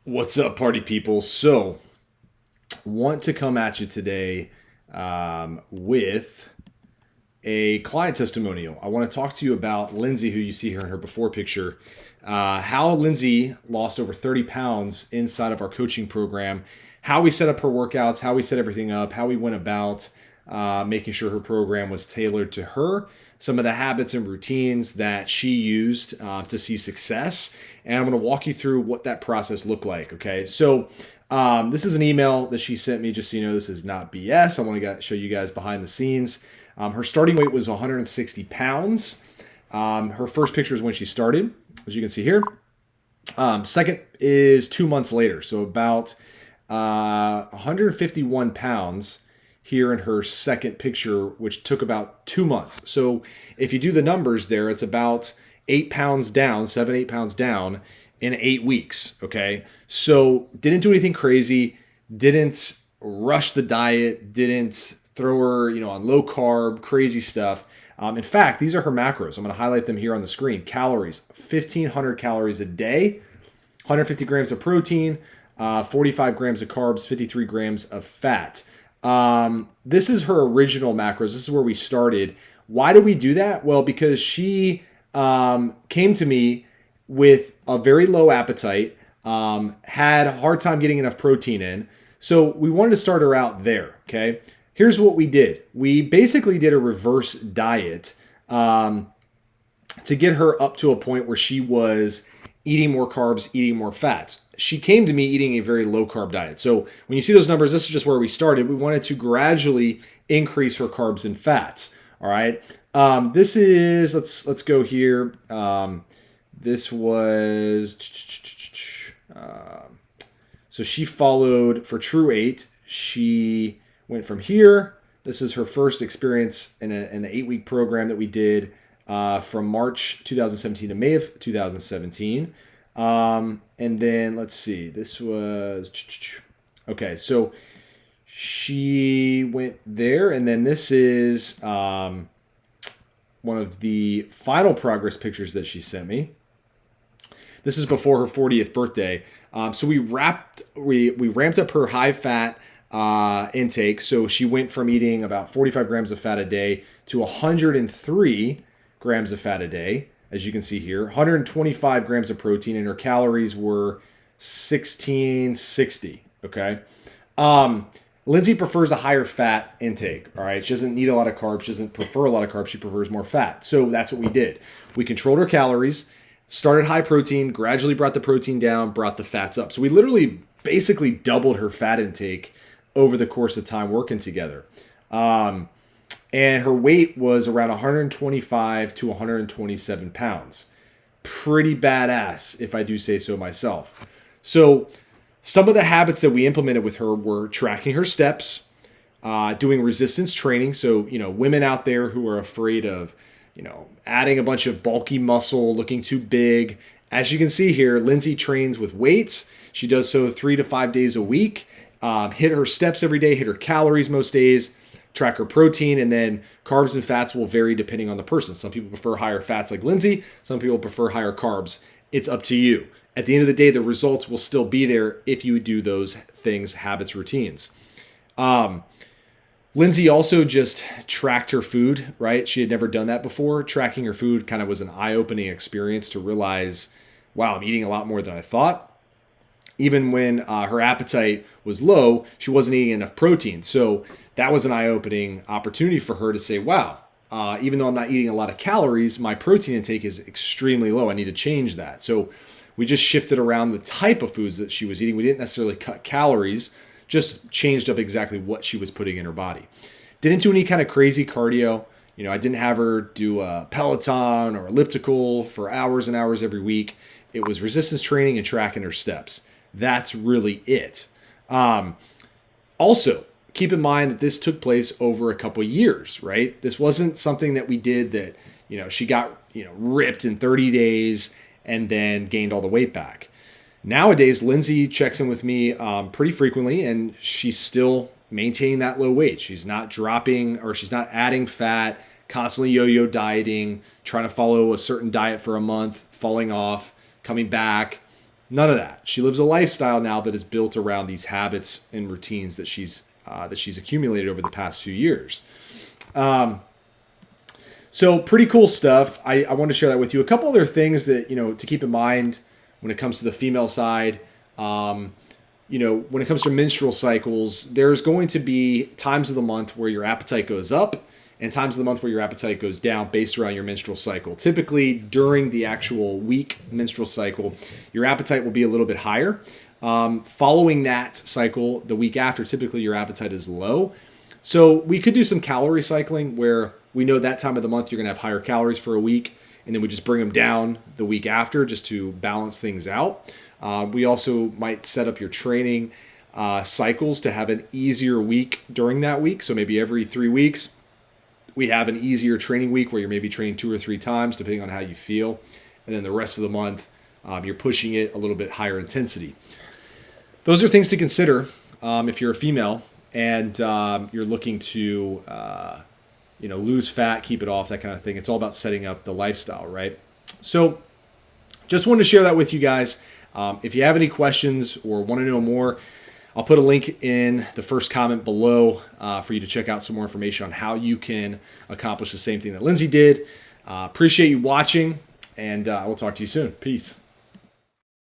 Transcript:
What's up, party people? So, want to come at you today with a client testimonial. I want to talk to you about Lindsay, who you see here in her before picture, how Lindsay lost over 30 pounds inside of our coaching program, how we set up her workouts, how we set everything up, how we went about making sure her program was tailored to her, some of the habits and routines that she used to see success. And I'm going to walk you through what that process looked like. Okay. So, this is an email that she sent me, just so you know, this is not BS. I want to show you guys behind the scenes. Her starting weight was 160 pounds. Her first picture is when she started, as you can see here. Second is 2 months later. So about 151 pounds here in her second picture, which took about 2 months. So if you do the numbers there, it's about 8 pounds down, 8 pounds down in 8 weeks. Okay. So didn't do anything crazy, didn't rush the diet, didn't throw her, on low carb, crazy stuff. In fact, these are her macros. I'm going to highlight them here on the screen. Calories, 1,500 calories a day, 150 grams of protein, 45 grams of carbs, 53 grams of fat. This is her original macros. This is where we started. Why do we do that? Well, because she came to me with a very low appetite, had a hard time getting enough protein in. So we wanted to start her out there, okay? Here's what we did. We basically did a reverse diet to get her up to a point where she was eating more carbs, eating more fats. She came to me eating a very low carb diet. So when you see those numbers, this is just where we started. We wanted to gradually increase her carbs and fats. All right. This is, let's go here. This was, so she followed for True 8. She went from here. This is her first experience in the 8-week program that we did from March 2017 to May of 2017. And then let's see, this was, okay, so she went there. And then this is one of the final progress pictures that she sent me. This is before her 40th birthday. So we ramped up her high fat intake. So she went from eating about 45 grams of fat a day to 103 grams of fat a day, as you can see here, 125 grams of protein, and her calories were 1660. Okay. Lindsay prefers a higher fat intake. All right. She doesn't need a lot of carbs. She doesn't prefer a lot of carbs. She prefers more fat. So that's what we did. We controlled her calories, started high protein, gradually brought the protein down, brought the fats up. So we literally basically doubled her fat intake over the course of time working together. And her weight was around 125 to 127 pounds. Pretty badass, if I do say so myself. So some of the habits that we implemented with her were tracking her steps, doing resistance training. So, women out there who are afraid of, adding a bunch of bulky muscle, looking too big. As you can see here, Lindsay trains with weights. She does so 3 to 5 days a week. Hit her steps every day, hit her calories most days, track her protein, and then carbs and fats will vary depending on the person. Some people prefer higher fats like Lindsay. Some people prefer higher carbs. It's up to you. At the end of the day, the results will still be there if you do those things, habits, routines. Lindsay also just tracked her food, right? She had never done that before. Tracking her food kind of was an eye-opening experience to realize, wow, I'm eating a lot more than I thought. Even when her appetite was low, she wasn't eating enough protein. So that was an eye-opening opportunity for her to say, wow, even though I'm not eating a lot of calories, my protein intake is extremely low. I need to change that. So we just shifted around the type of foods that she was eating. We didn't necessarily cut calories, just changed up exactly what she was putting in her body. Didn't do any kind of crazy cardio. I didn't have her do a Peloton or elliptical for hours and hours every week. It was resistance training and tracking her steps. That's really it. Also, keep in mind that this took place over a couple of years, right? This wasn't something that we did that, she got, ripped in 30 days and then gained all the weight back. Nowadays, Lindsay checks in with me pretty frequently, and she's still maintaining that low weight. She's not dropping, or she's not adding fat, constantly yo-yo dieting, trying to follow a certain diet for a month, falling off, coming back. None of that. She lives a lifestyle now that is built around these habits and routines that she's accumulated over the past few years. So pretty cool stuff. I want to share that with you. A couple other things that, to keep in mind when it comes to the female side. When it comes to menstrual cycles, there's going to be times of the month where your appetite goes up and times of the month where your appetite goes down based around your menstrual cycle. Typically, during the actual week menstrual cycle, your appetite will be a little bit higher. Following that cycle, the week after, typically your appetite is low. So we could do some calorie cycling where we know that time of the month you're going to have higher calories for a week, and then we just bring them down the week after just to balance things out. We also might set up your training cycles to have an easier week during that week. So maybe every 3 weeks, we have an easier training week where you're maybe training 2 or 3 times, depending on how you feel. And then the rest of the month, you're pushing it a little bit higher intensity. Those are things to consider if you're a female and you're looking to lose fat, keep it off, that kind of thing. It's all about setting up the lifestyle, right? So just wanted to share that with you guys. If you have any questions or want to know more, I'll put a link in the first comment below for you to check out some more information on how you can accomplish the same thing that Lindsay did. Appreciate you watching, and I will talk to you soon. Peace.